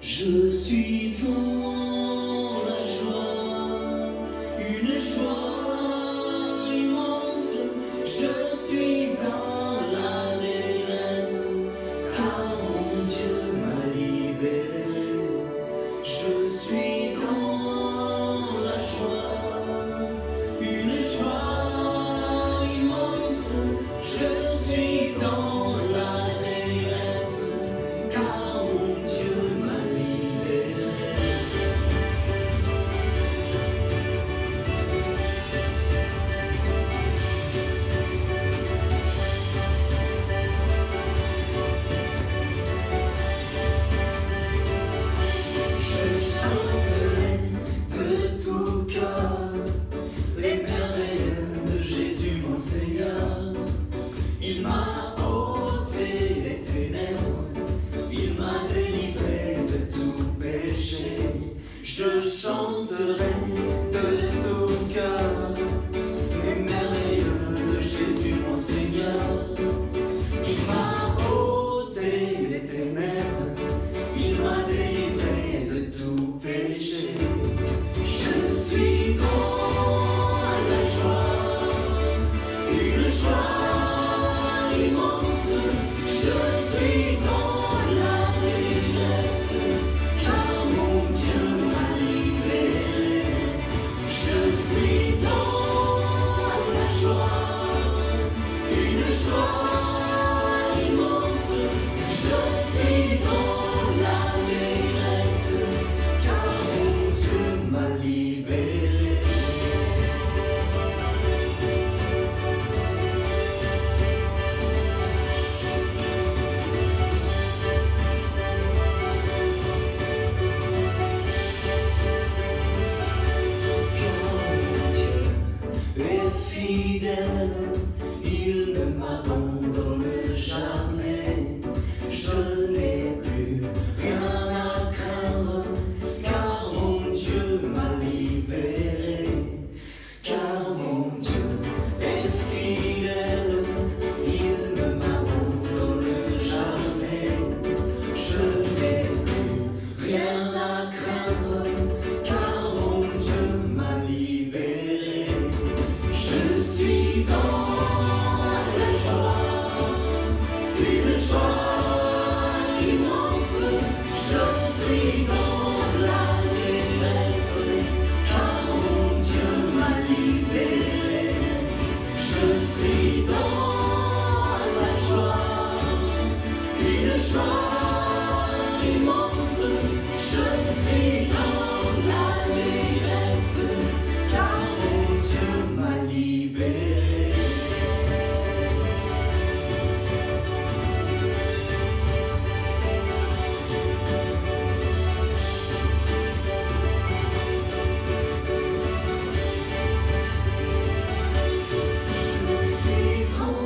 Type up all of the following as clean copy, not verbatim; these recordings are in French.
Je suis dans la joie, une joie immense. Je suis dans l'allégresse, car mon Dieu m'a libéré. Je suis dans la joie, une joie immense. Je suis dans l'allégresse, car mon Dieu m'a libéré. Je chanterai de tout cœur les merveilles de Jésus mon Seigneur. Il m'a ôté les ténèbres, il m'a délivré de tout péché. Je chanterai de tout cœur les merveilles de Jésus mon Seigneur. Il m'a ôté les ténèbres, il m'a délivré de tout péché. Je suis dans la joie, une joie immense. Je suis dans l'allégresse, car mon Dieu m'a libéré. Je suis dans la joie, une joie immense. Je suis dans l'allégresse, car mon Dieu m'a libéré. Quand Dieu est fidèle, il ne m'abandonne jamais. Je n'ai plus rien à craindre, car mon Dieu m'a libéré. Car mon Dieu est fidèle, il ne m'abandonne jamais. Je n'ai plus rien à craindre, car mon Dieu m'a libéré. Je suis dans la joie, une joie immense. Je suis dans l'allégresse, car mon Dieu m'a libéré. Je suis dans la joie, une joie immense. Je suis dans l'allégresse, car mon Dieu m'a libéré. Je suis dans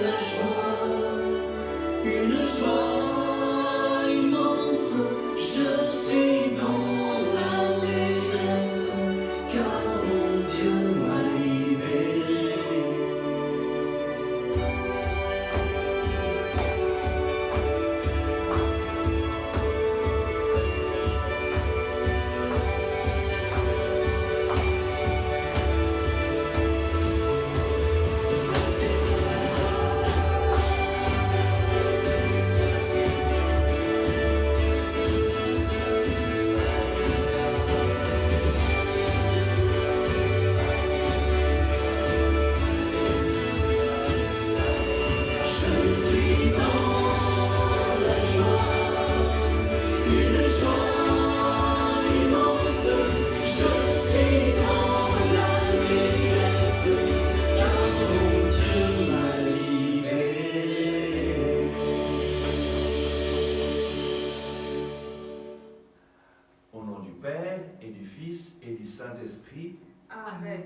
la joie, une joie immense. Je suis dans l'allégresse, car mon Dieu m'a libéré. Je suis dans la joie, une joie immense. Je suis dans l'allégresse, car mon Dieu m'a libéré. Au nom du Père et du Fils et du Saint-Esprit, Amen.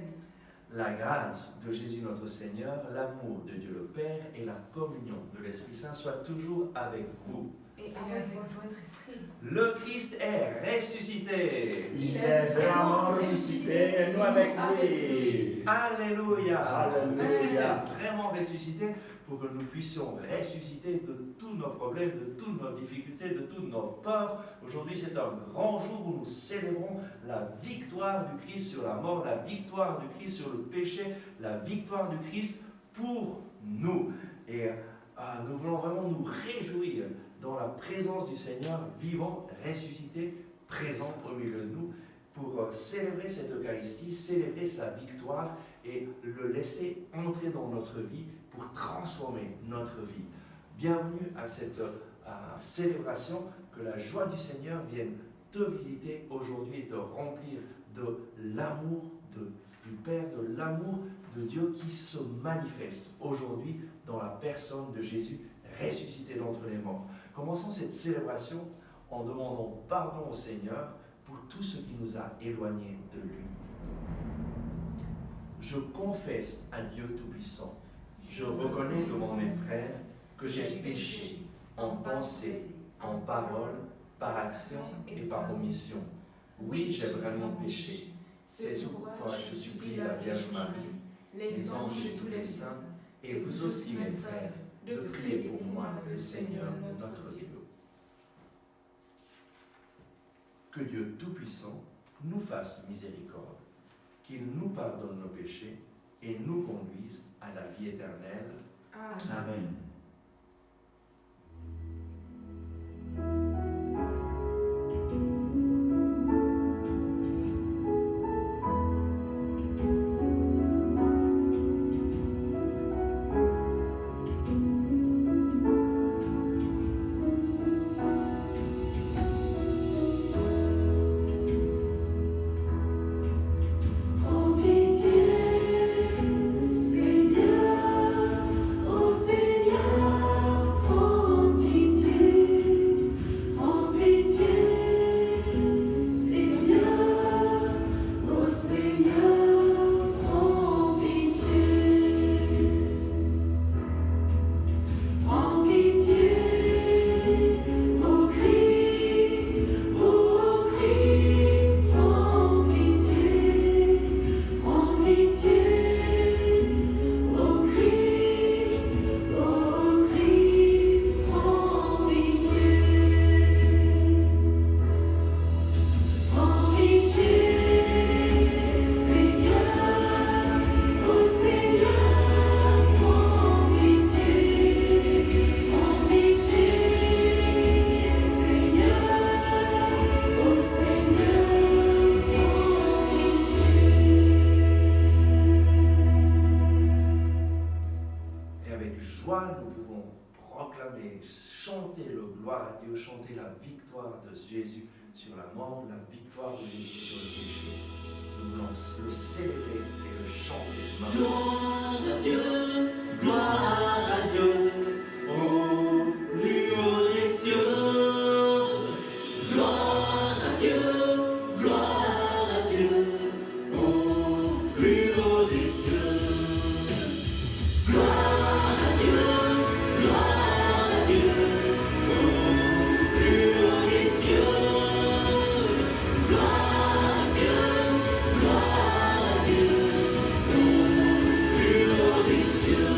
la grâce de Jésus notre Seigneur, l'amour de Dieu le Père et la communion de l'Esprit Saint soient toujours avec vous. Et avec votre esprit. Le Christ est ressuscité. Il Il est est vraiment vraiment ressuscité ressuscité, et nous avec avec lui. Alléluia. Alléluia. Le Christ est vraiment ressuscité. pour que nous puissions ressusciter de tous nos problèmes, de toutes nos difficultés, de toutes nos peurs. Aujourd'hui, c'est un grand jour où nous célébrons la victoire du Christ sur la mort, la victoire du Christ sur le péché, la victoire du Christ pour nous. Et nous voulons vraiment nous réjouir dans la présence du Seigneur, vivant, ressuscité, présent au milieu de nous, pour célébrer cette Eucharistie, célébrer sa victoire et le laisser entrer dans notre vie pour transformer notre vie. Bienvenue à cette célébration, que la joie du Seigneur vienne te visiter aujourd'hui et te remplir de l'amour du Père, de l'amour de Dieu qui se manifeste aujourd'hui dans la personne de Jésus ressuscité d'entre les morts. Commençons cette célébration en demandant pardon au Seigneur pour tout ce qui nous a éloignés de lui. Je confesse à Dieu Tout-Puissant, je reconnais devant mes frères que j'ai péché en pensée, en parole, par action et par omission. Oui, j'ai vraiment péché. C'est pourquoi je supplie la Vierge Marie, les anges et tous les saints, et vous aussi mes frères, de prier pour moi, le Seigneur notre Dieu. Que Dieu Tout-Puissant nous fasse miséricorde, qu'il nous pardonne nos péchés et nous conduise à la vie éternelle. Amen. Prends pitié, Seigneur, ô Seigneur, prends pitié, Seigneur, ô Seigneur, prends pitié. Prends pitié, ô Christ, prends pitié. Prends pitié, ô Christ, prends pitié. Prends pitié, Seigneur, ô Seigneur, prends pitié. Prends pitié, Seigneur, ô Seigneur, prends pitié. Et avec joie, nous pouvons proclamer, chanter le gloire à Dieu, chanter la victoire de Jésus sur la mort, la victoire de Jésus sur le péché. Nous voulons le célébrer et le chanter maintenant. Gloire à Dieu, au plus haut des cieux. Gloire à Dieu, au plus haut des cieux. Gloire à Dieu, au plus haut des cieux. Gloire à Dieu, au plus haut des cieux.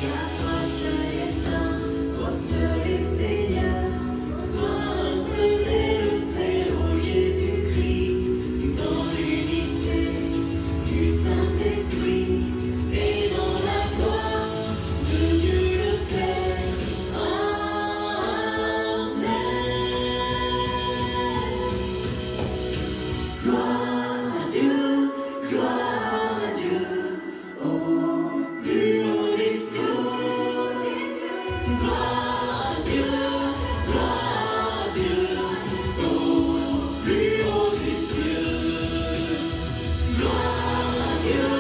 Car toi seul est saint, toi seul est Seigneur, toi seul est le Très-Haut Jésus-Christ, dans l'unité du Saint-Esprit et dans la gloire de Dieu le Père. Amen. Gloire à Dieu, gloire à Dieu, au plus haut des cieux. Gloire à Dieu, au plus haut des cieux. Gloire à Dieu,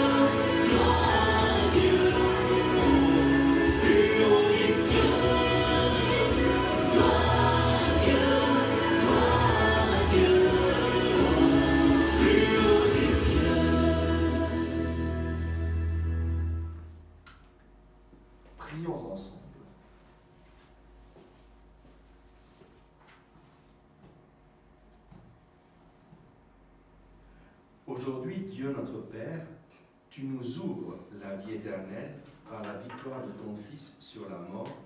au plus haut des cieux. Gloire à Dieu, au plus haut des cieux. Prions ensemble. Aujourd'hui, Dieu notre Père, tu nous ouvres la vie éternelle par la victoire de ton Fils sur la mort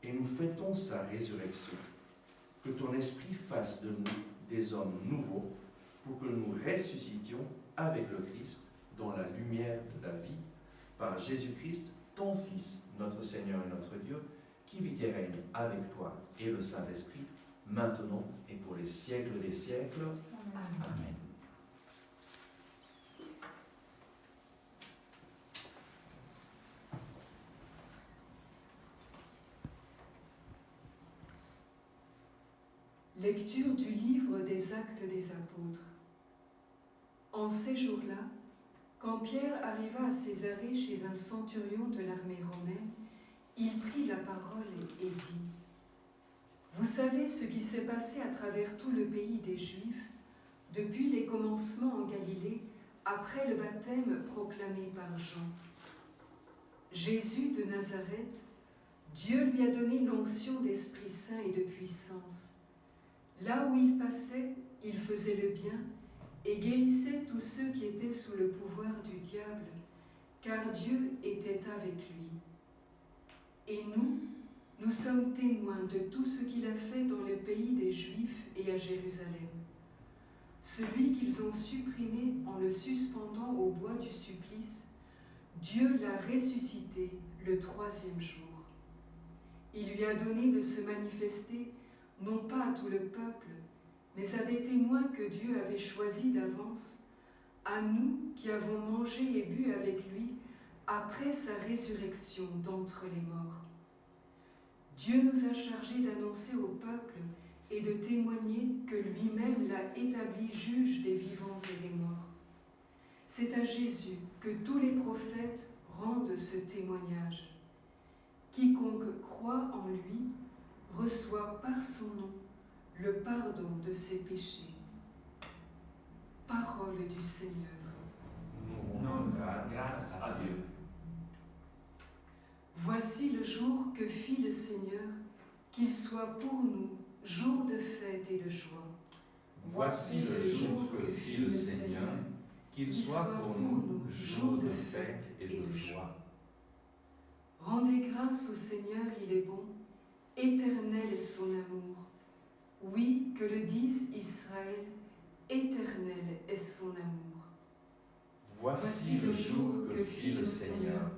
et nous fêtons sa résurrection. Que ton Esprit fasse de nous des hommes nouveaux pour que nous ressuscitions avec le Christ dans la lumière de la vie par Jésus-Christ, ton Fils, notre Seigneur et notre Dieu, qui vit et règne avec toi et le Saint-Esprit, maintenant et pour les siècles des siècles. Amen. Lecture du livre des Actes des Apôtres. En ces jours-là, quand Pierre arriva à Césarée chez un centurion de l'armée romaine, il prit la parole et dit : « Vous savez ce qui s'est passé à travers tout le pays des Juifs, depuis les commencements en Galilée, après le baptême proclamé par Jean. Jésus de Nazareth, Dieu lui a donné l'onction d'Esprit Saint et de puissance. Là où il passait, il faisait le bien et guérissait tous ceux qui étaient sous le pouvoir du diable, car Dieu était avec lui. Et nous sommes témoins de tout ce qu'il a fait dans le pays des Juifs et à Jérusalem. Celui qu'ils ont supprimé en le suspendant au bois du supplice, Dieu l'a ressuscité le 3e jour. Il lui a donné de se manifester non pas à tout le peuple, mais à des témoins que Dieu avait choisis d'avance, à nous qui avons mangé et bu avec lui après sa résurrection d'entre les morts. Dieu nous a chargés d'annoncer au peuple et de témoigner que lui-même l'a établi juge des vivants et des morts. C'est à Jésus que tous les prophètes rendent ce témoignage. Quiconque croit en lui reçoit par son nom le pardon de ses péchés. Parole du Seigneur. Nous rendons grâce à Dieu. Voici le jour que fit le Seigneur, qu'il soit pour nous jour de fête et de joie. Voici le jour que fit le Seigneur, qu'il soit pour nous jour de fête et de joie. Rendez grâce au Seigneur, il est bon, éternel est son amour. Oui, que le dise Israël, éternel est son amour. Voici le jour que fit le Seigneur,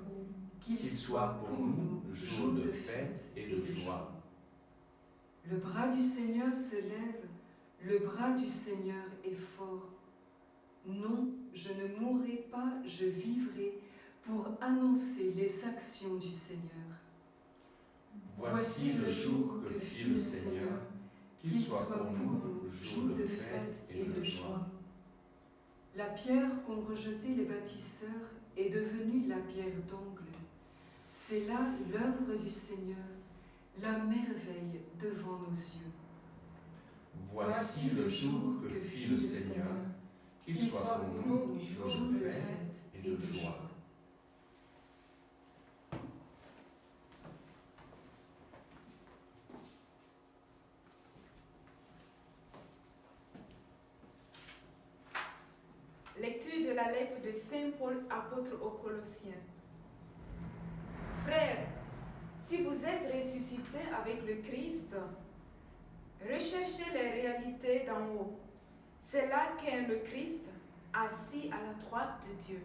qu'il soit pour nous jour de fête et de joie. Le bras du Seigneur se lève, le bras du Seigneur est fort. Non, je ne mourrai pas, je vivrai pour annoncer les actions du Seigneur. Voici le jour que fit le Seigneur, qu'il soit pour nous jour de fête et de joie. La pierre qu'ont rejetée les bâtisseurs est devenue la pierre d'angle. C'est là l'œuvre du Seigneur, la merveille devant nos yeux. Voici le jour que fit le Seigneur, qu'il soit pour nous jour de fête et de joie. Lecture de la lettre de Saint Paul, apôtre aux Colossiens. Frères, Si vous êtes ressuscité avec le Christ, recherchez les réalités d'en haut. C'est là qu'est le Christ, assis à la droite de Dieu.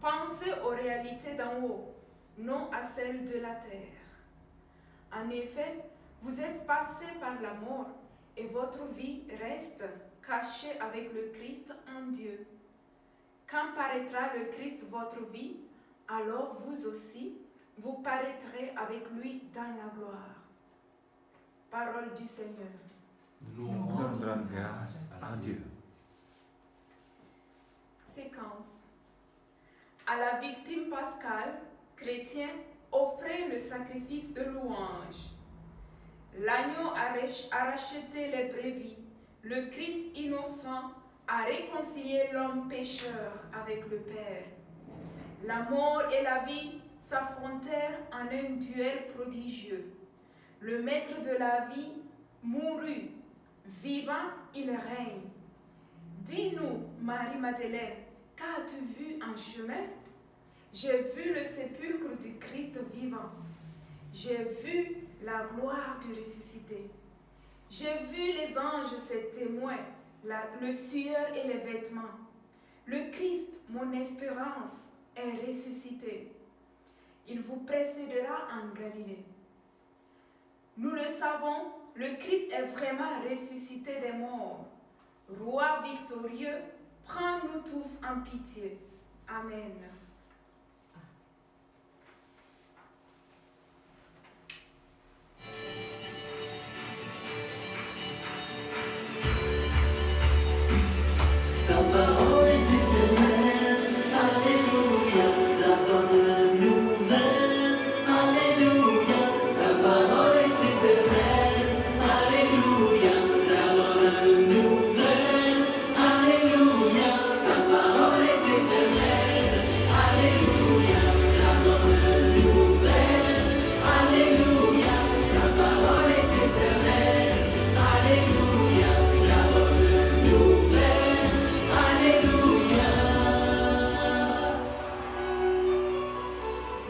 Pensez aux réalités d'en haut, non à celles de la terre. En effet, vous êtes passé par la mort et votre vie reste cachée avec le Christ en Dieu. Quand paraîtra le Christ votre vie, alors vous aussi, vous paraîtrez avec lui dans la gloire. Parole du Seigneur. Nous rendons grâce à Dieu. Séquence. À la victime pascale, chrétien offrait le sacrifice de louange. L'agneau a racheté les brebis. Le Christ innocent a réconcilié l'homme pécheur avec le Père. La mort et la vie s'affrontèrent en un duel prodigieux. Le maître de la vie mourut. Vivant, il règne. Dis-nous, Marie-Madeleine, qu'as-tu vu en chemin? J'ai vu le sépulcre du Christ vivant. J'ai vu la gloire du ressuscité. J'ai vu les anges, ses témoins, le sueur et les vêtements. Le Christ, mon espérance, est ressuscité. Il vous précédera en Galilée. Nous le savons, le Christ est vraiment ressuscité des morts. Roi victorieux, prends-nous tous en pitié. Amen. Ta parole est éternelle, alléluia, la bonne nouvelle, alléluia. Ta parole est éternelle, alléluia, la bonne nouvelle, alléluia. Ta parole est éternelle, alléluia, la bonne nouvelle, alléluia. Ta parole est éternelle, alléluia, la bonne nouvelle.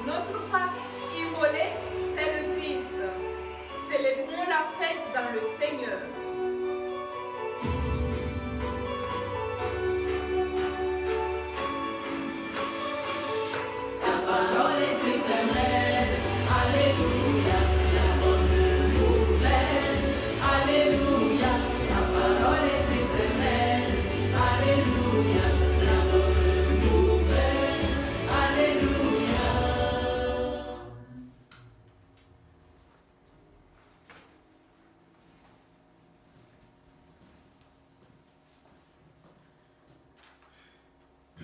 Notre Pâque immolé, c'est le Christ. Célébrons la fête dans le Seigneur. Ta parole est éternelle, alléluia, la bonne nouvelle, alléluia. Ta parole est éternelle, alléluia, la bonne nouvelle, alléluia.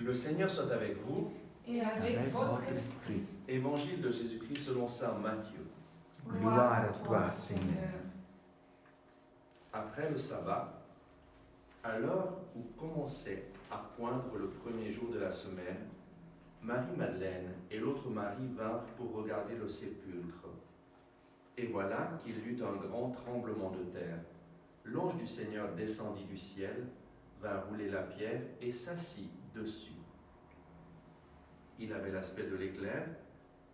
Le Seigneur soit avec vous. Et avec votre esprit. Évangile de Jésus-Christ selon saint Matthieu. Gloire à toi, Seigneur. Après le sabbat, à l'heure où commençait à poindre le premier jour de la semaine, Marie-Madeleine et l'autre Marie vinrent pour regarder le sépulcre. Et voilà qu'il y eut un grand tremblement de terre. L'ange du Seigneur descendit du ciel, vint rouler la pierre et s'assit dessus. Il avait l'aspect de l'éclair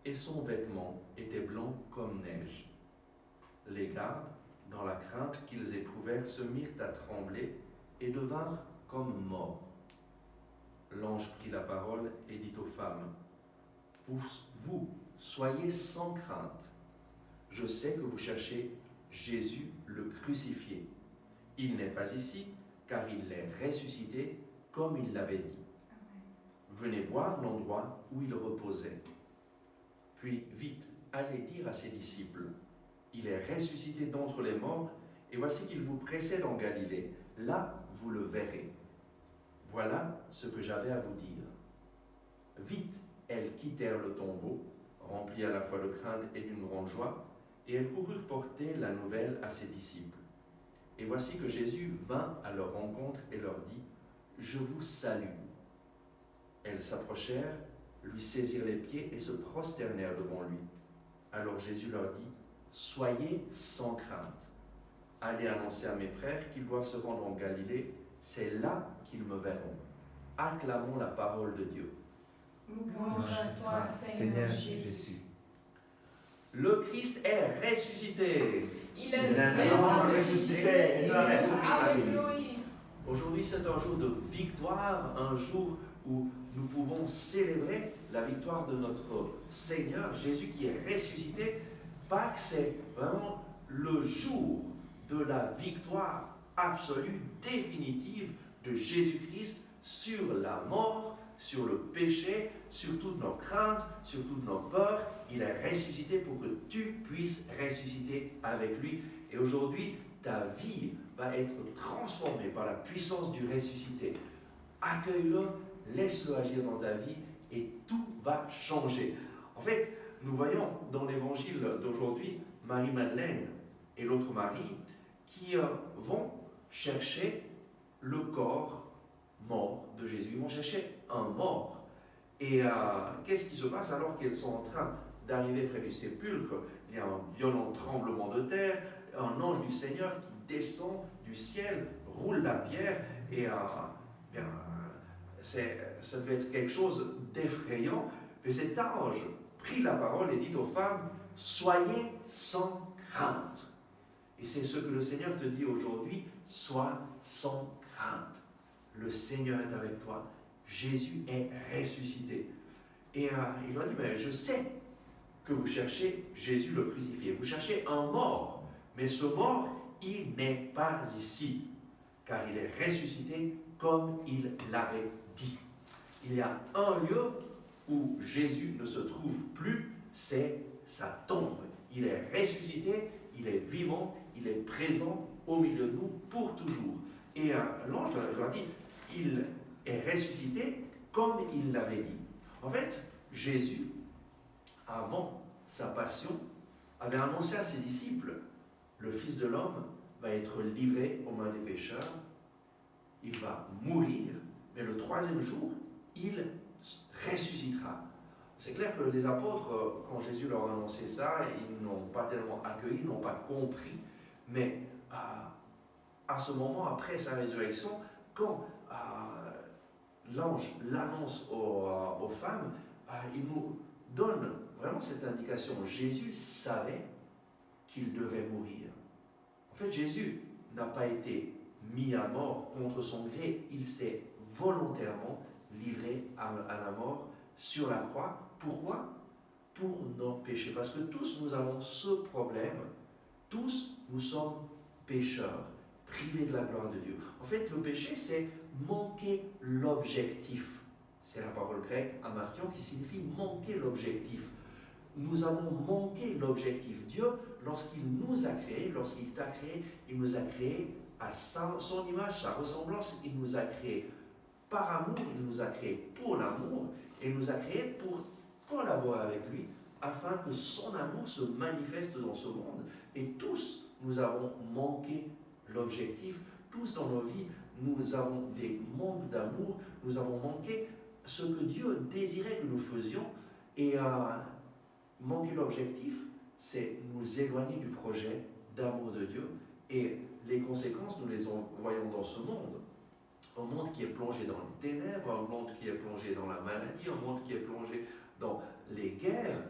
et son vêtement était blanc comme neige. Les gardes, dans la crainte qu'ils éprouvèrent, se mirent à trembler et devinrent comme morts. L'ange prit la parole et dit aux femmes, vous, soyez sans crainte. Je sais que vous cherchez Jésus le crucifié. Il n'est pas ici, car il est ressuscité comme il l'avait dit. Venez voir l'endroit où il reposait. Puis, vite, allez dire à ses disciples, il est ressuscité d'entre les morts, et voici qu'il vous précède en Galilée. Là, vous le verrez. Voilà ce que j'avais à vous dire. Vite, elles quittèrent le tombeau, remplies à la fois de crainte et d'une grande joie, et elles coururent porter la nouvelle à ses disciples. Et voici que Jésus vint à leur rencontre et leur dit, « Je vous salue ». Elles s'approchèrent, lui saisirent les pieds et se prosternèrent devant lui. Alors Jésus leur dit, « Soyez sans crainte. Allez annoncer à mes frères qu'ils doivent se rendre en Galilée, c'est là qu'ils me verront. » Acclamons la parole de Dieu. Louange à toi, Seigneur Jésus. Le Christ est ressuscité. Il Il est est vraiment vraiment ressuscité ressuscité et et nous nous avec avec lui. lui. Aujourd'hui, c'est un jour de victoire, un jour où nous pouvons célébrer la victoire de notre Seigneur, Jésus qui est ressuscité. Pâques, c'est vraiment le jour de la victoire absolue, définitive de Jésus-Christ sur la mort, sur le péché, sur toutes nos craintes, sur toutes nos peurs. Il est ressuscité pour que tu puisses ressusciter avec lui. Et aujourd'hui, ta vie va être transformée par la puissance du ressuscité. Accueille-le, laisse-le agir dans ta vie et tout va changer. En fait, nous voyons dans l'évangile d'aujourd'hui Marie-Madeleine et l'autre Marie qui vont chercher le corps mort de Jésus. Ils vont chercher un mort. Et qu'est-ce qui se passe alors qu'ils sont en train d'arriver près du sépulcre? Il y a un violent tremblement de terre, un ange du Seigneur qui descend du ciel, roule la pierre, et ça devait être quelque chose d'effrayant. Mais cet ange prit la parole et dit aux femmes, « Soyez sans crainte ». Et c'est ce que le Seigneur te dit aujourd'hui, « Sois sans crainte ». Le Seigneur est avec toi. Jésus est ressuscité. Et il leur dit, mais je sais que vous cherchez Jésus le crucifié. Vous cherchez un mort. Mais ce mort, il n'est pas ici. Car il est ressuscité comme il l'avait dit. Il y a un lieu où Jésus ne se trouve plus, c'est sa tombe. Il est ressuscité, il est vivant, il est présent au milieu de nous pour toujours. Et l'ange leur dit, il est ressuscité comme il l'avait dit. En fait, Jésus, avant sa passion, avait annoncé à ses disciples, le Fils de l'homme va être livré aux mains des pécheurs, il va mourir, mais le troisième jour, il ressuscitera. C'est clair que les apôtres, quand Jésus leur a annoncé ça, ils n'ont pas tellement accueilli, n'ont pas compris, mais à ce moment, après sa résurrection, quand l'ange l'annonce aux femmes, il nous donne vraiment cette indication. Jésus savait qu'il devait mourir. En fait, Jésus n'a pas été mis à mort contre son gré, il s'est volontairement livré à la mort sur la croix. Pourquoi? Pour nos péchés. Parce que tous nous avons ce problème, tous nous sommes pécheurs, privés de la gloire de Dieu. En fait, le péché, c'est manquer l'objectif. C'est la parole grecque amartion qui signifie manquer l'objectif. Nous avons manqué l'objectif. Dieu, lorsqu'il nous a créés, lorsqu'il t'a créé, il nous a créés à son image, sa ressemblance. Il nous a créés par amour, il nous a créés pour l'amour, et il nous a créés pour collaborer avec lui, afin que son amour se manifeste dans ce monde. Et tous, nous avons manqué l'objectif. Tous dans nos vies, nous avons des manques d'amour, nous avons manqué ce que Dieu désirait que nous faisions. Et manquer l'objectif, c'est nous éloigner du projet d'amour de Dieu. Et les conséquences, nous les voyons dans ce monde. Un monde qui est plongé dans les ténèbres, un monde qui est plongé dans la maladie, un monde qui est plongé dans les guerres.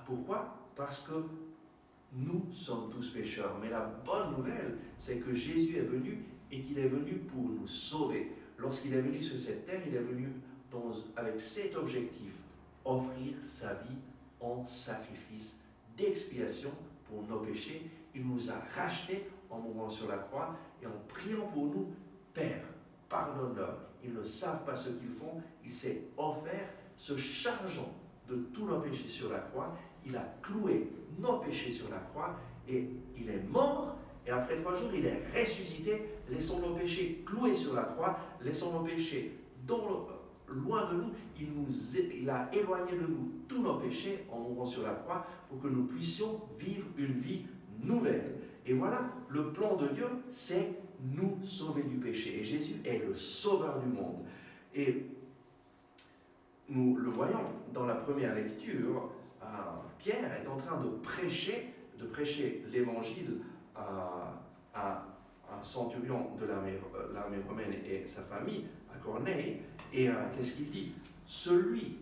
Pourquoi? Parce que nous sommes tous pécheurs. Mais la bonne nouvelle, c'est que Jésus est venu et qu'il est venu pour nous sauver. Lorsqu'il est venu sur cette terre, il est venu avec cet objectif, offrir sa vie en sacrifice d'expiation pour nos péchés. Il nous a rachetés en mourant sur la croix et en priant pour nous. Père, pardonne-leur, ils ne savent pas ce qu'ils font. Il s'est offert, se chargeant de tous nos péchés sur la croix. Il a cloué nos péchés sur la croix et il est mort. Et après 3 jours, il est ressuscité. Laissons nos péchés cloués sur la croix. Laissons nos péchés loin de nous. Il a éloigné de nous tous nos péchés en mourant sur la croix pour que nous puissions vivre une vie nouvelle. Et voilà, le plan de Dieu, c'est nous sauver du péché. Et Jésus est le sauveur du monde. Et nous le voyons dans la première lecture, Pierre est en train de prêcher l'évangile à un centurion de l'armée romaine et sa famille, à Corneille. Et qu'est-ce qu'il dit? Celui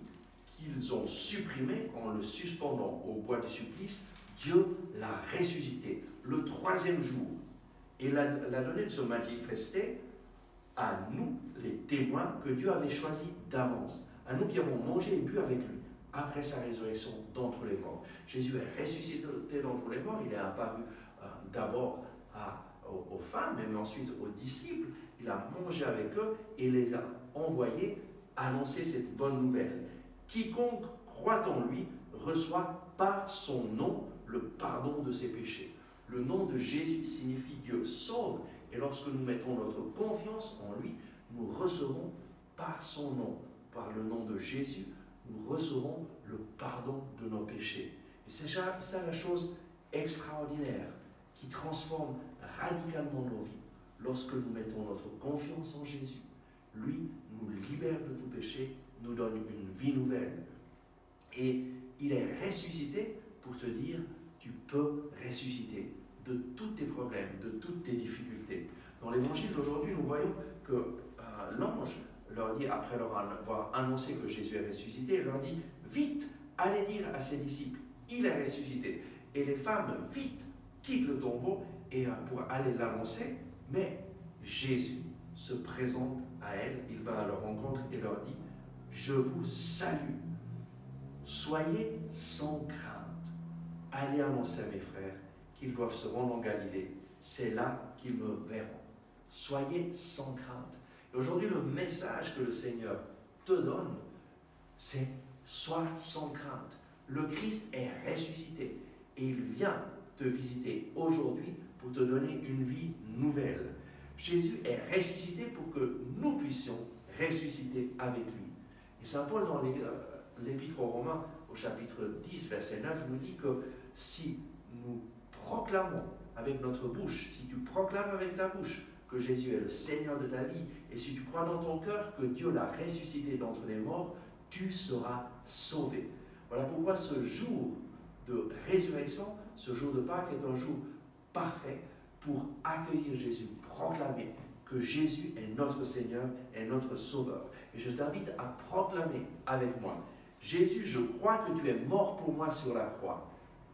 qu'ils ont supprimé en le suspendant au bois du supplice, Dieu l'a ressuscité le 3e jour et l'a donné de se manifester à nous, les témoins que Dieu avait choisis d'avance, à nous qui avons mangé et bu avec lui après sa résurrection d'entre les morts. Jésus est ressuscité d'entre les morts, il est apparu d'abord aux femmes, mais ensuite aux disciples, il a mangé avec eux et les a envoyés annoncer cette bonne nouvelle. Quiconque croit en lui reçoit par son nom le pardon de ses péchés. Le nom de Jésus signifie Dieu sauve, et lorsque nous mettons notre confiance en lui, nous recevons par son nom, par le nom de Jésus, nous recevons le pardon de nos péchés. Et c'est ça la chose extraordinaire qui transforme radicalement nos vies. Lorsque nous mettons notre confiance en Jésus, lui nous libère de tout péché, nous donne une vie nouvelle. Et il est ressuscité pour te dire, tu peux ressusciter de tous tes problèmes, de toutes tes difficultés. Dans l'évangile d'aujourd'hui, nous voyons que l'ange leur dit, après leur avoir annoncé que Jésus est ressuscité, il leur dit, vite, allez dire à ses disciples, il est ressuscité. Et les femmes, vite, quittent le tombeau et pour aller l'annoncer, mais Jésus se présente à elles, il va à leur rencontre et leur dit, je vous salue, soyez sans crainte, allez annoncer à mes frères qu'ils doivent se rendre en Galilée, c'est là qu'ils me verront. Soyez sans crainte. Et aujourd'hui, le message que le Seigneur te donne, c'est sois sans crainte. Le Christ est ressuscité et il vient te visiter aujourd'hui pour te donner une vie nouvelle. Jésus est ressuscité pour que nous puissions ressusciter avec lui. Et saint Paul, dans l'Épître aux Romains, au chapitre 10, verset 9, nous dit que si nous proclamons avec notre bouche, si tu proclames avec ta bouche que Jésus est le Seigneur de ta vie, et si tu crois dans ton cœur que Dieu l'a ressuscité d'entre les morts, tu seras sauvé. Voilà pourquoi ce jour de résurrection, ce jour de Pâques est un jour parfait pour accueillir Jésus, proclamer que Jésus est notre Seigneur, est notre Sauveur. Et je t'invite à proclamer avec moi, Jésus, je crois que tu es mort pour moi sur la croix.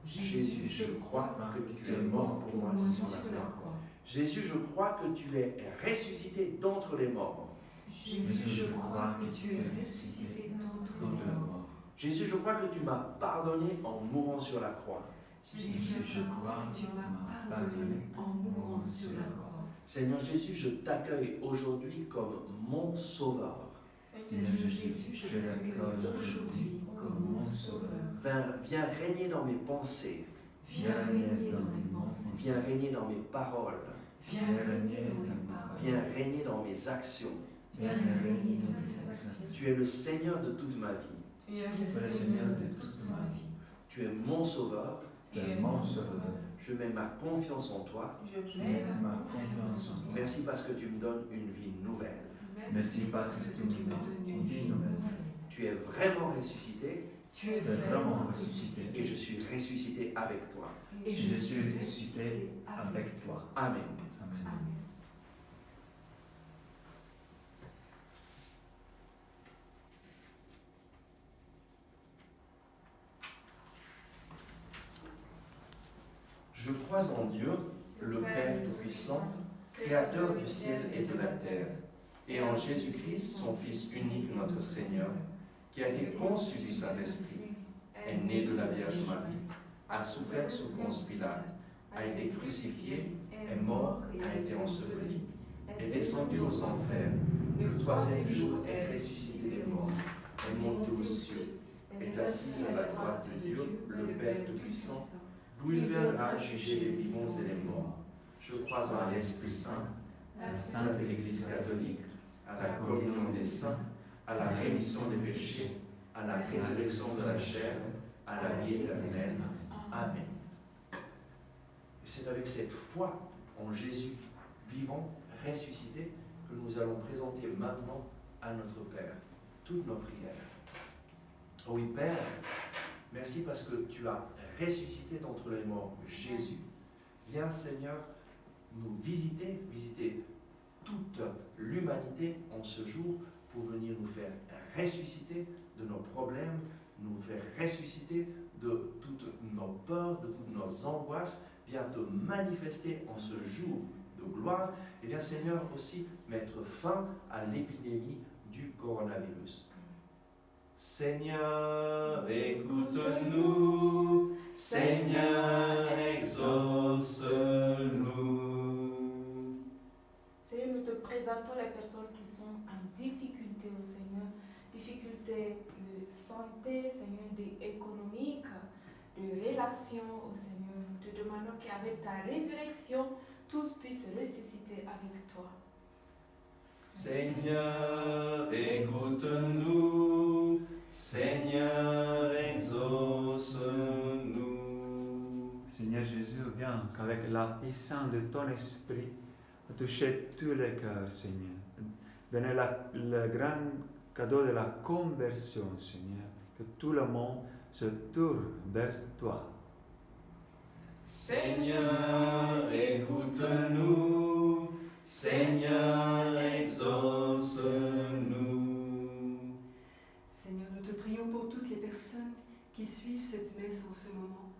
Jésus, je crois que tu es mort pour moi sur la croix. Jésus, je crois que tu es ressuscité d'entre les morts. Jésus, je crois que tu es ressuscité d'entre les morts. Jésus, je crois que tu m'as pardonné en mourant sur la croix. Jésus, je crois que tu m'as pardonné en mourant sur la croix. Seigneur Jésus, je t'accueille aujourd'hui comme mon Sauveur. Seigneur Jésus, je t'accueille aujourd'hui comme mon Sauveur. Viens régner dans mes pensées. Viens régner dans mes pensées. Viens régner dans mes paroles. Viens régner dans mes paroles. Viens régner dans mes actions. Viens régner dans mes actions. Tu es le Seigneur de toute ma vie. Tu es le Seigneur de toute ma vie. Tu es mon Sauveur. Tu es mon Sauveur. Je mets ma confiance en toi. Je mets ma confiance en toi. Merci parce que tu me donnes une vie nouvelle. Merci parce que tu me donnes une vie nouvelle. Tu es vraiment ressuscité Tu es vraiment ressuscité. et je suis ressuscité avec toi. Et Je suis ressuscité avec toi. Amen. Amen. Amen. Je crois en Dieu, le Père Tout-Puissant, Créateur du ciel et de la terre, et en Jésus-Christ, son Fils unique, notre Seigneur, qui a été conçu du Saint-Esprit, est né de la Vierge Marie, a souffert sous Ponce Pilate, a été crucifié, est mort, a été enseveli, est descendu aux enfers, le 3e jour est ressuscité des morts, est monté aux cieux, est assis à la droite de Dieu, le Père Tout-Puissant, d'où il viendra juger les vivants et les morts. Je crois en l'Esprit Saint, la Sainte Église catholique, à la communion des saints, à la rémission des péchés, à la résurrection de la chair, à la vie éternelle. Amen. Et c'est avec cette foi en Jésus vivant, ressuscité, que nous allons présenter maintenant à notre Père toutes nos prières. Oh oui, Père, merci parce que tu as ressuscité d'entre les morts Jésus. Viens, Seigneur, nous visiter toute l'humanité en ce jour pour venir nous faire ressusciter de nos problèmes, nous faire ressusciter de toutes nos peurs, de toutes nos angoisses, viens te manifester en ce jour de gloire, et viens Seigneur aussi mettre fin à l'épidémie du coronavirus. Seigneur, écoute-nous, Seigneur, exauce-nous. Seigneur, nous te présentons les personnes qui sont en difficulté au Seigneur, difficulté de santé, Seigneur, économique, de relations au Seigneur. Nous te demandons qu'avec ta résurrection, tous puissent ressusciter avec toi. Seigneur, écoute-nous, Seigneur, exauce-nous. Seigneur Jésus, viens qu'avec la puissance de ton esprit, toucher tous les cœurs, Seigneur. Venez le grand cadeau de la conversion, Seigneur, que tout le monde se tourne vers toi. Seigneur, écoute-nous, Seigneur, exauce-nous. Seigneur, nous te prions pour toutes les personnes qui suivent cette messe en ce moment.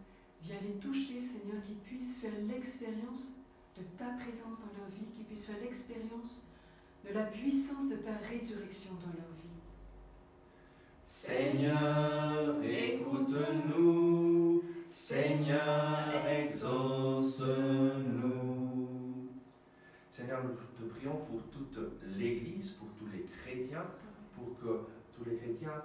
Viens les toucher, Seigneur, qu'ils puissent faire l'expérience de ta présence dans leur vie, qu'ils puissent faire l'expérience de la puissance de ta résurrection dans leur vie. Seigneur, écoute-nous, Seigneur, exauce-nous. Seigneur, nous te prions pour toute l'Église, pour tous les chrétiens, pour que tous les chrétiens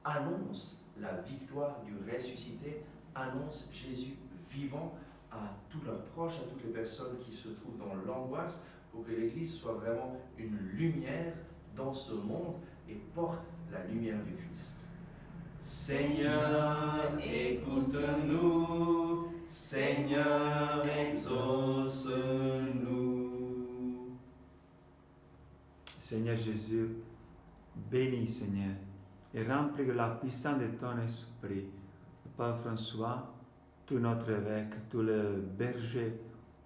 annoncent la victoire du ressuscité, annoncent Jésus vivant à tous leurs proches, à toutes les personnes qui se trouvent dans l'angoisse, pour que l'Église soit vraiment une lumière dans ce monde et porte la lumière du Christ. Seigneur, écoute-nous, Seigneur, exauce-nous. Seigneur Jésus, bénis, Seigneur, et remplis de la puissance de ton esprit, le Père François, tout notre évêque, tous les bergers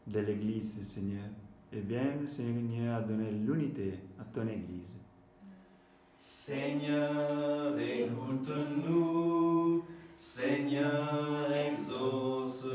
de l'Église, Seigneur, et viens, Seigneur, à donner l'unité à ton Église. Seigneur, écoute-nous, Seigneur, exauce-nous.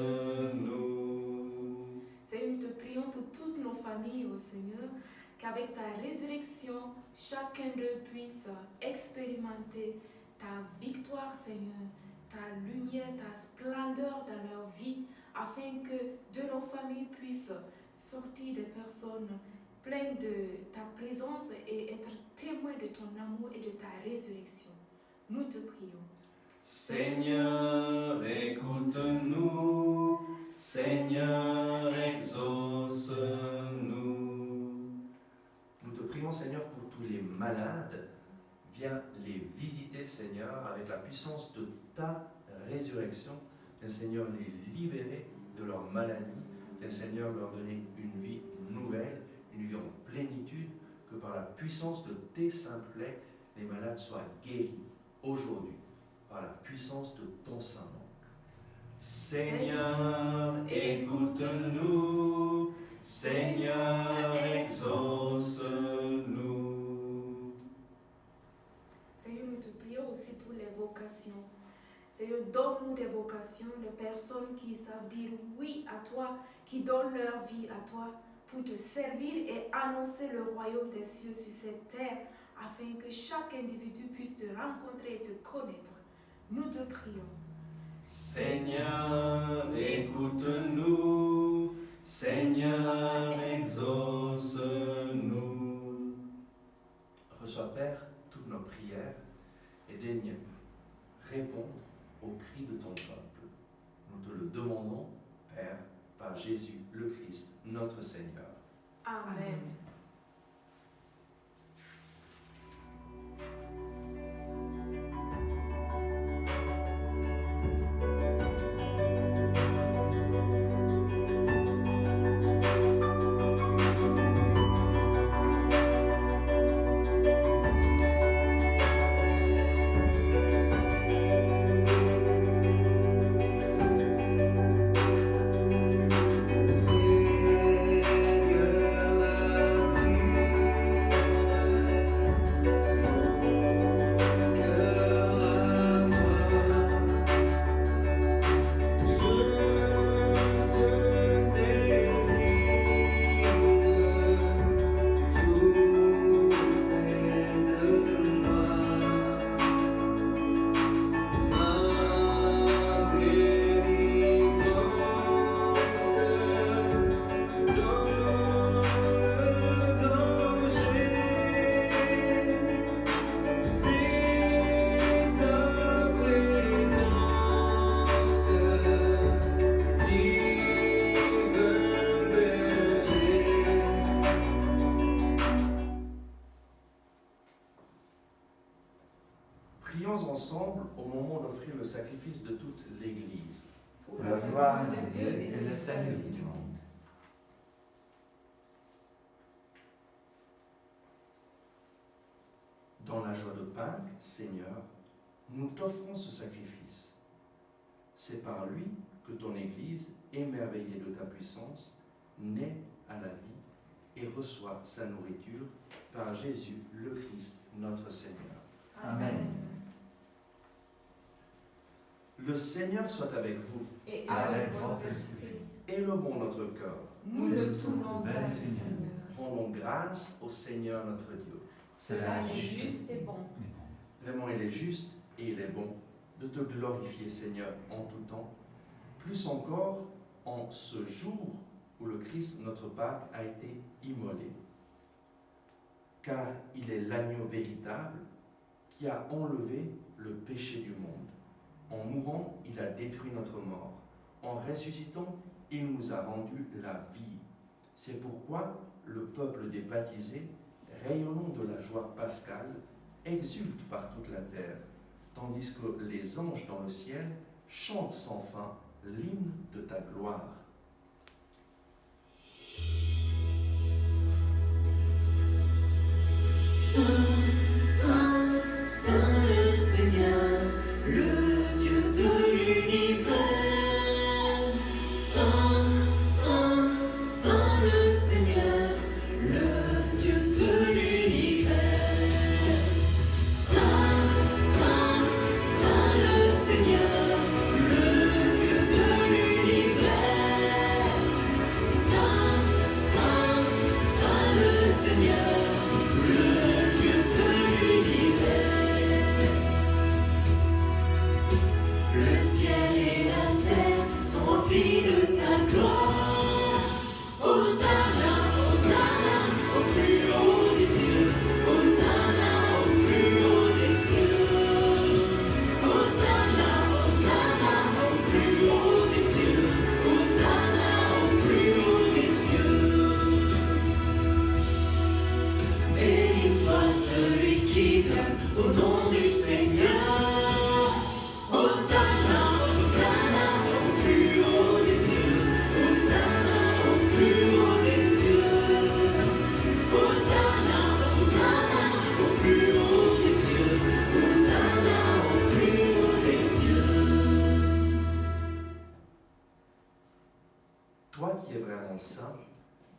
Seigneur, nous te prions pour toutes nos familles, au Seigneur, qu'avec ta résurrection, chacun d'eux puisse expérimenter ta victoire, Seigneur, ta lumière, ta splendeur dans leur vie, afin que de nos familles puissent sortir des personnes pleines de ta présence et être témoins de ton amour et de ta résurrection. Nous te prions. Seigneur, écoute-nous, Seigneur, exauce-nous. Nous te prions, Seigneur, pour tous les malades. Viens les visiter, Seigneur, avec la puissance de ta résurrection. Viens, Seigneur, les libérer de leur maladie. Viens, Seigneur, leur donner une vie nouvelle, une vie en plénitude, que par la puissance de tes saints plaies, les malades soient guéris aujourd'hui, par la puissance de ton saint nom. Seigneur, écoute-nous, Seigneur, exauce-nous. Seigneur, nous te prions aussi pour les vocations. Seigneur, donne-nous des vocations, des personnes qui savent dire oui à toi, qui donnent leur vie à toi pour te servir et annoncer le royaume des cieux sur cette terre, afin que chaque individu puisse te rencontrer et te connaître. Nous te prions. Seigneur, écoute-nous, Seigneur, exauce-nous. Reçois, Père, toutes nos prières et daigne répondre au cri de ton peuple. Nous te le demandons, Père, par Jésus le Christ, notre Seigneur. Amen. Seigneur, gloire de Dieu et le salut du monde. Dans la joie de Pâques, Seigneur, nous t'offrons ce sacrifice. C'est par lui que ton Église, émerveillée de ta puissance, naît à la vie et reçoit sa nourriture par Jésus le Christ, notre Seigneur. Amen. Le Seigneur soit avec vous. Et Avec votre esprit, Élevons notre cœur. Nous le tournons vers le Seigneur. Rendons grâce au Seigneur notre Dieu. cela est juste et bon. Vraiment, il est juste et il est bon de te glorifier, Seigneur, en tout temps, plus encore en ce jour où le Christ, notre Pâque, a été immolé. Car il est l'agneau véritable qui a enlevé le péché du monde. En mourant, il a détruit notre mort. En ressuscitant, il nous a rendu la vie. C'est pourquoi le peuple des baptisés, rayonnant de la joie pascale, exulte par toute la terre, tandis que les anges dans le ciel chantent sans fin l'hymne de ta gloire. Saint, Saint le Seigneur, le Dieu de l'univers. Saint, Saint, Saint le Seigneur, le Dieu de l'univers. Saint, Saint, Saint le Seigneur, le Dieu de l'univers. Saint, Saint, Saint le Seigneur. Le ciel et la terre sont remplis de ta gloire. Hosanna, Hosanna, au plus haut des cieux. Hosanna, au plus haut des cieux. Hosanna, Hosanna, au plus haut des cieux. Hosanna, au plus haut des cieux. Béni soit celui qui vient au nom du Seigneur. Hosanna, Hosanna, au plus haut des cieux. Hosanna, au plus haut des cieux. Hosanna, Hosanna, au plus haut des cieux. Hosanna, au plus haut des cieux. Toi qui es vraiment saint,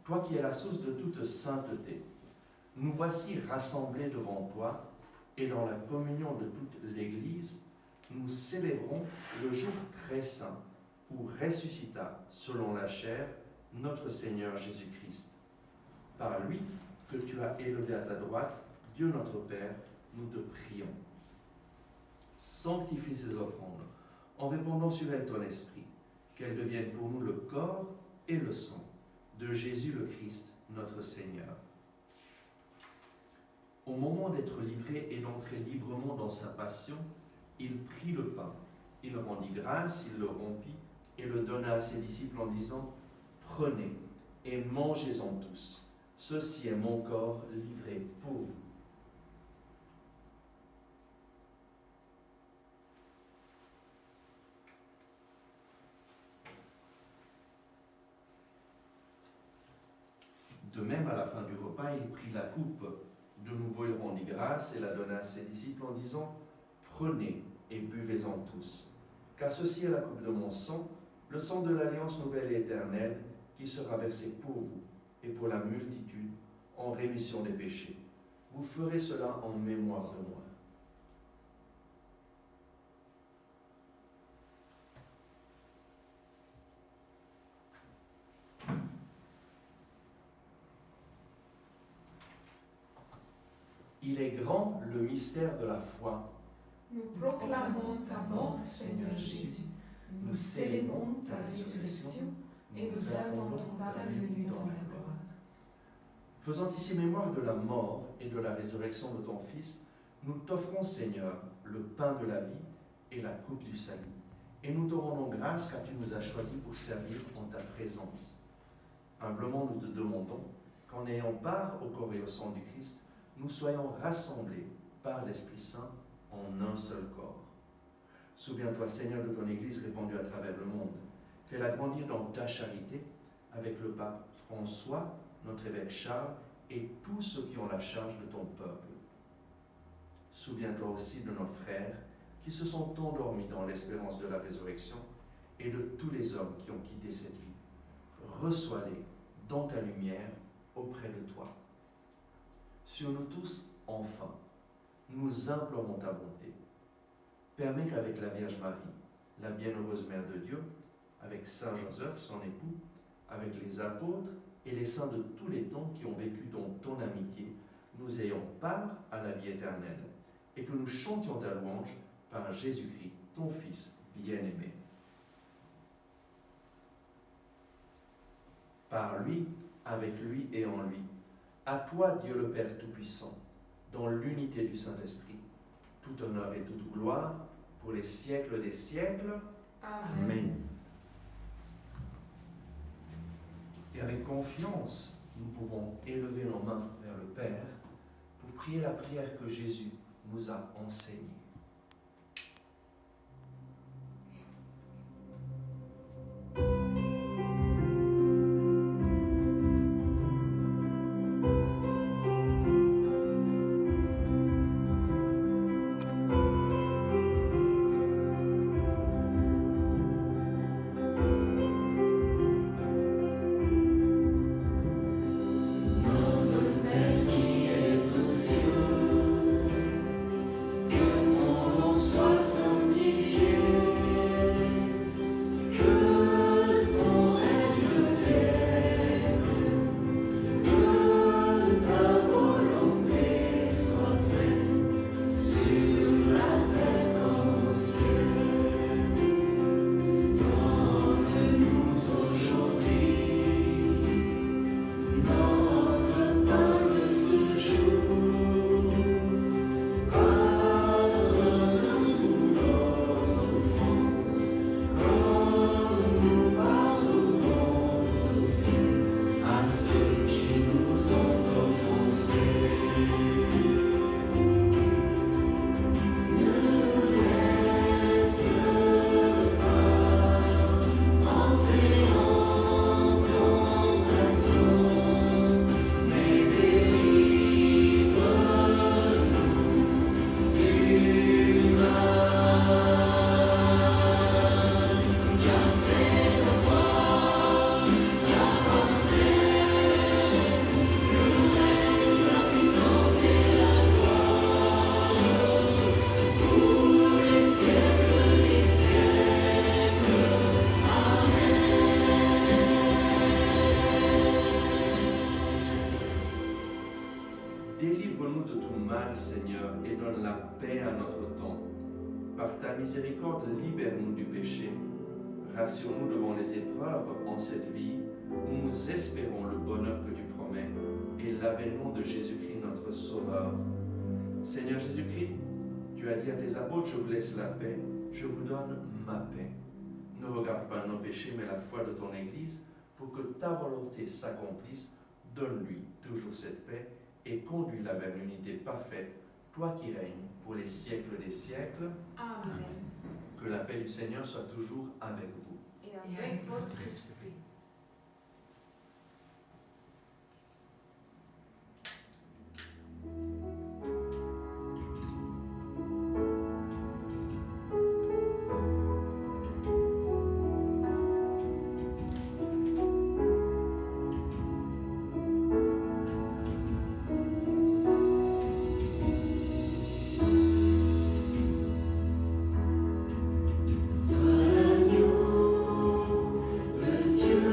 toi qui es la source de toute sainteté, nous voici rassemblés devant toi et dans la communion de toute l'Église, nous célébrons le jour très saint où ressuscita, selon la chair, notre Seigneur Jésus-Christ. Par lui, que tu as élevé à ta droite, Dieu notre Père, nous te prions. Sanctifie ces offrandes en répandant sur elles ton esprit, qu'elles deviennent pour nous le corps et le sang de Jésus le Christ, notre Seigneur. Au moment d'être livré et d'entrer librement dans sa passion, il prit le pain, il rendit grâce, il le rompit et le donna à ses disciples en disant « Prenez et mangez-en tous, ceci est mon corps livré pour vous. » De même, à la fin du repas, il prit la coupe. De nouveau, il rendit grâce et la donna à ses disciples en disant « Prenez et buvez-en tous, car ceci est la coupe de mon sang, le sang de l'alliance nouvelle et éternelle, qui sera versé pour vous et pour la multitude en rémission des péchés. Vous ferez cela en mémoire de moi. » Il est grand le mystère de la foi. Nous proclamons ta mort, Seigneur Jésus. Nous célébrons ta résurrection et nous attendons ta venue dans la gloire. Faisant ici mémoire de la mort et de la résurrection de ton Fils, nous t'offrons, Seigneur, le pain de la vie et la coupe du salut. Et nous te rendons grâce car tu nous as choisis pour servir en ta présence. Humblement, nous te demandons qu'en ayant part au corps et au sang du Christ, nous soyons rassemblés par l'Esprit Saint en un seul corps. Souviens-toi, Seigneur, de ton Église répandue à travers le monde. Fais-la grandir dans ta charité avec le pape François, notre évêque Charles et tous ceux qui ont la charge de ton peuple. Souviens-toi aussi de nos frères qui se sont endormis dans l'espérance de la résurrection et de tous les hommes qui ont quitté cette vie. Reçois-les dans ta lumière auprès de toi. Sur nous tous, enfin, nous implorons ta bonté. Permets qu'avec la Vierge Marie, la bienheureuse Mère de Dieu, avec Saint Joseph, son époux, avec les apôtres et les saints de tous les temps qui ont vécu dans ton amitié, nous ayons part à la vie éternelle et que nous chantions ta louange par Jésus-Christ, ton Fils bien-aimé. Par lui, avec lui et en lui, à toi, Dieu le Père Tout-Puissant, dans l'unité du Saint-Esprit, tout honneur et toute gloire pour les siècles des siècles. Amen. Et avec confiance, nous pouvons élever nos mains vers le Père pour prier la prière que Jésus nous a enseignée. Notre Père qui es aux cieux, que ton nom soit sanctifié, que ton règne vienne, que ta volonté soit faite sur la terre comme au ciel. Donne-nous aujourd'hui notre pain de ce jour. Pardonne-nous nos offenses, comme nous pardonnons aussi à ceux qui nous ont offensés. Ne nous laisse pas entrer en tentation, mais délivre-nous du mal. Car c'est à toi qu'appartiennent le règne, la puissance et la gloire pour les siècles des siècles. Délivre-nous de tout mal, Seigneur, et donne la paix à notre temps. Par ta miséricorde, libère-nous du péché. Rassure-nous devant les épreuves en cette vie où nous espérons le bonheur que tu promets et l'avènement de Jésus-Christ, notre Sauveur. Seigneur Jésus-Christ, tu as dit à tes apôtres, je vous laisse la paix, je vous donne ma paix. Ne regarde pas nos péchés, mais la foi de ton Église, pour que ta volonté s'accomplisse. Donne-lui toujours cette paix et conduis-la vers l'unité parfaite, toi qui règnes pour les siècles des siècles. Amen. Que la paix du Seigneur soit toujours avec vous. Et Et avec avec votre votre esprit. esprit. Toi l'agneau de Dieu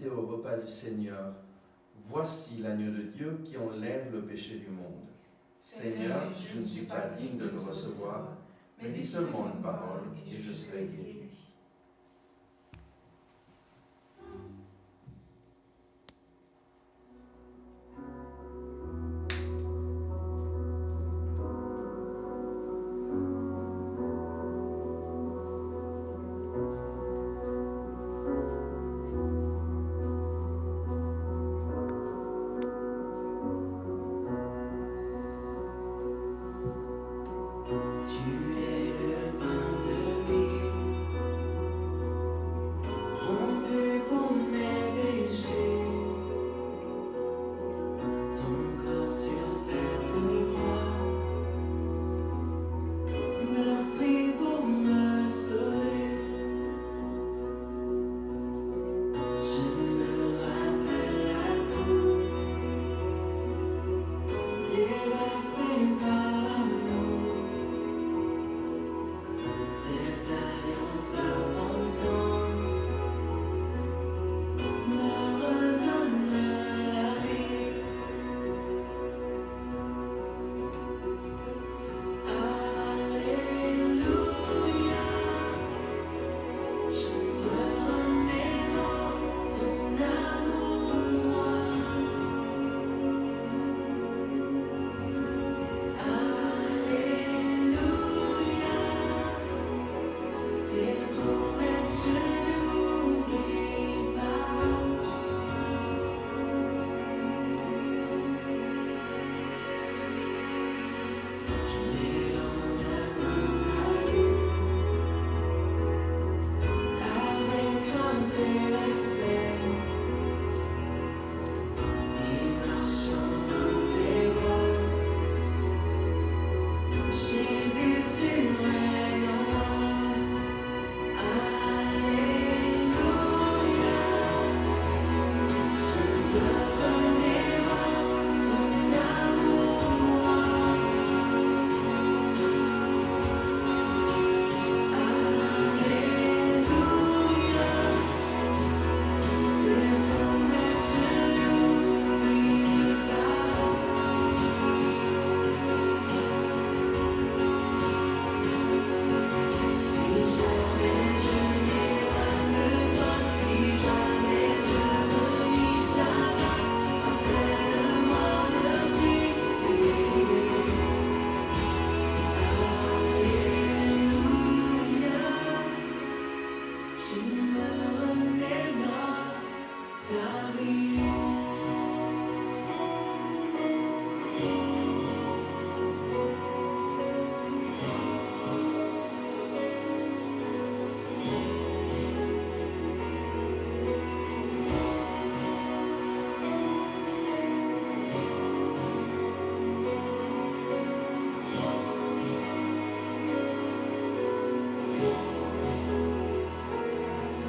invité au repas du Seigneur. Voici l'agneau de Dieu qui enlève le péché du monde. Seigneur, je ne suis pas digne de le recevoir, mais dis seulement une parole et je serai guéri. Tu es le pain de vie, rompu pour mes péchés. Ton corps sur cette croix, meurtri pour me sauver. Je me rappelle la coupe déversée par l'amour. Cette alliance par ton sang me redonne la vie. Alléluia, je me remets dans ton amour pour moi. Alléluia. Tes promesses, je n'oublie pas. Je mets en œuvre ton salut avec crainte et respect, et marchant dans tes voies. Jésus, tu règnes en moi. Alléluia, je me remets dans ton amour pour moi. Alléluia, tes promesses, je n'oublie pas. Si jamais je m'éloigne de toi, si jamais je renie ta grâce, rappelle-moi de prier. Alléluia, je me remets dans ta vie.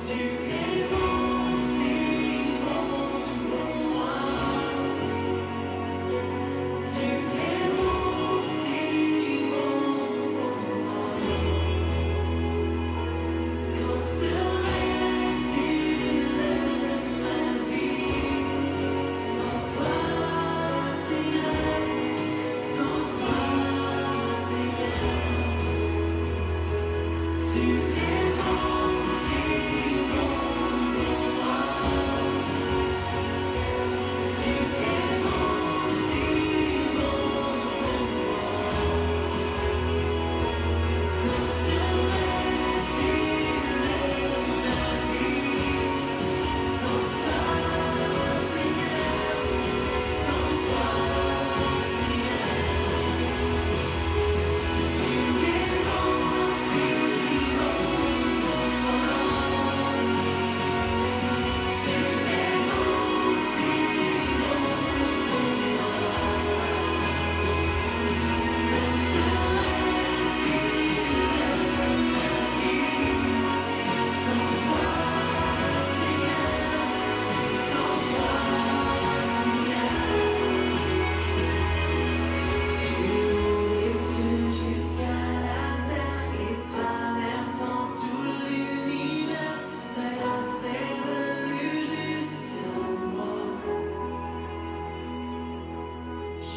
Tu es bon, si bon.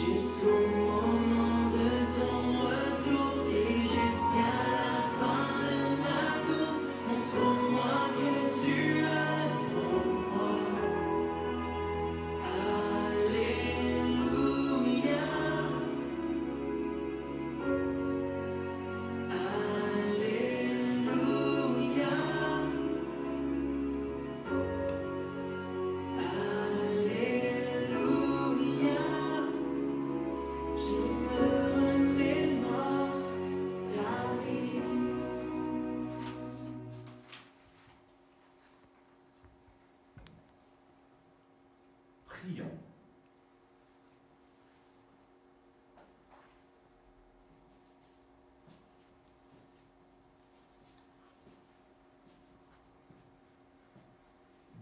jusqu'au moment de ton retour et jusqu'à la fin de ma course. Montre-moi que tu as pour moi. Alléluia. Alléluia. Alléluia. Je me remémore ta vie. Prions.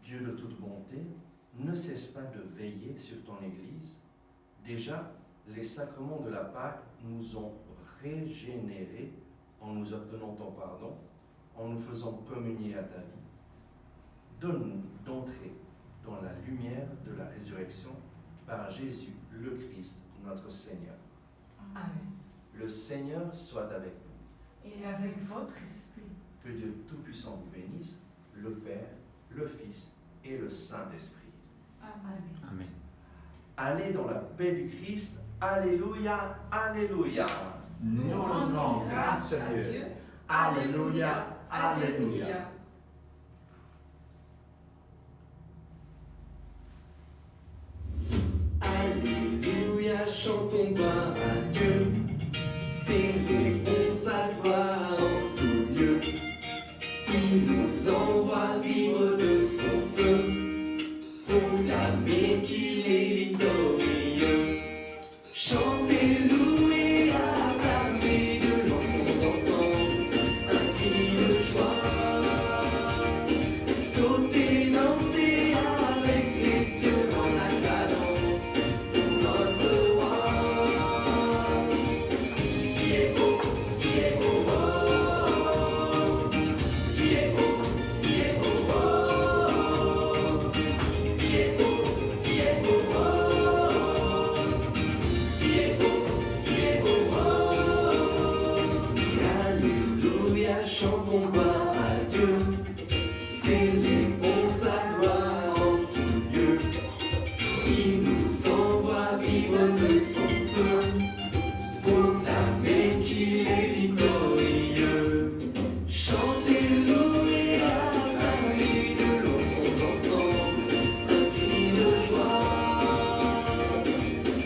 Dieu de toute bonté, ne cesse pas de veiller sur ton Église. Déjà, les sacrements de la Pâque nous ont régénérés en nous obtenant ton pardon, en nous faisant communier à ta vie. Donne-nous d'entrer dans la lumière de la résurrection par Jésus le Christ, notre Seigneur. Amen. Le Seigneur soit avec vous. Et avec votre esprit. Que Dieu Tout-Puissant vous bénisse, le Père, le Fils et le Saint-Esprit. Amen. Amen. Allez dans la paix du Christ. Alléluia, alléluia. Nous rendons grâce à Dieu. Alléluia, alléluia. Alléluia, chantons gloire à Dieu. Célébrons sa gloire en tout lieu. Il nous envoie vivre de son feu, proclamer qu'il est victorieux. Chantez, louez, acclamez de l'encens ensemble, un cri de joie. Sautez, dansez avec les cieux dans la cadence pour notre roi. Qui est beau, qui est beau, oh. Qui est beau, qui est beau, oh. Qui est beau, qui est beau, oh. Qui est beau, qui est beau, oh. Alléluia, chantons gloire à Dieu. Célébrons sa gloire en tout lieu. Il nous envoie vivre de son feu, proclamer qu'il est victorieux. Chantez, louez, acclamez de l'encens ensemble, un cri de joie.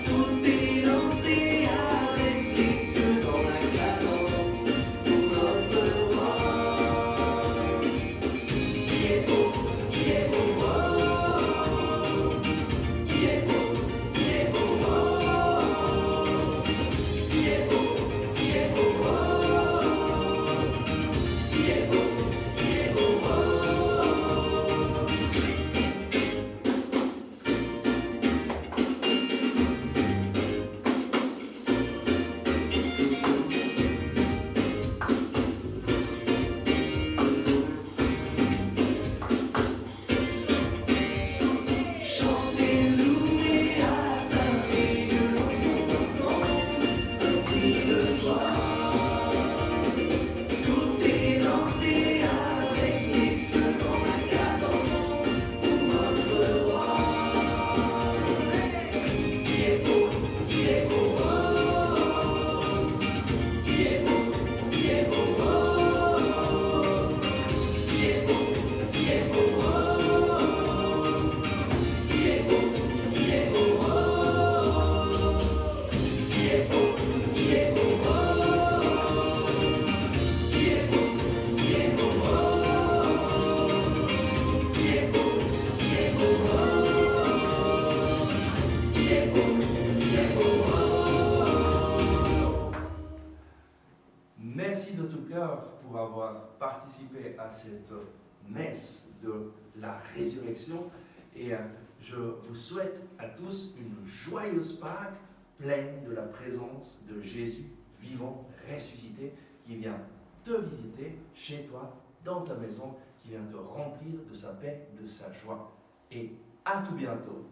Sautez, dansez avec les cieux dans la cadence pour notre roi. Qui est beau, qui est beau, oh. Qui est beau, qui est beau, oh. Qui est beau, qui est beau, oh. Qui est beau, qui est beau, oh. Chantez, louez, acclamez de l'encens ensemble, un cri de joie. Sautez, dansez avec les cieux dans la cadence pour notre roi. Qui est beau, qui est beau, oh. Qui est beau, qui est beau, oh. Qui est beau, qui est beau, oh. Qui est beau, qui est beau, oh. Qui est beau, qui est beau, oh. Qui est beau, qui est beau, oh. Qui est beau, qui est beau, oh. Qui est beau, qui est beau, oh. Merci de tout cœur pour avoir participé à cette messe de la résurrection et je vous souhaite à tous une joyeuse Pâque pleine de la présence de Jésus vivant, ressuscité, qui vient te visiter chez toi, dans ta maison, qui vient te remplir de sa paix, de sa joie. Et à tout bientôt.